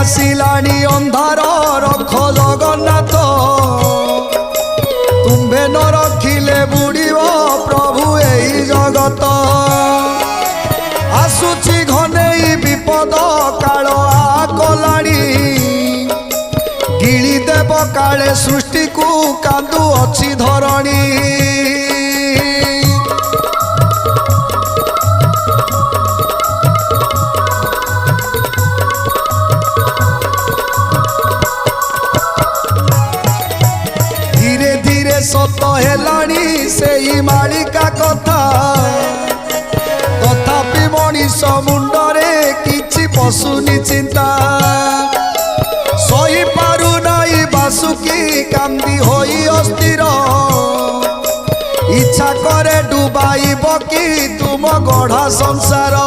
आसिलानी अंधार रख जगन्नाथ तुम्भे न रखिले बुड़ीब प्रभु एई जगत आसुची घनेई विपद काल आकलाणी गिली देव काले सृष्टि को कांदु अच्छी धरणी सत हेलानी से मालिका कथा तथापि मनीष मुंडरे किछि पशुनी चिंता सही पारु नाई बासुकी कांदी होई अस्थिर इच्छा करे डुबाइब कि तुम गढ़ा संसार।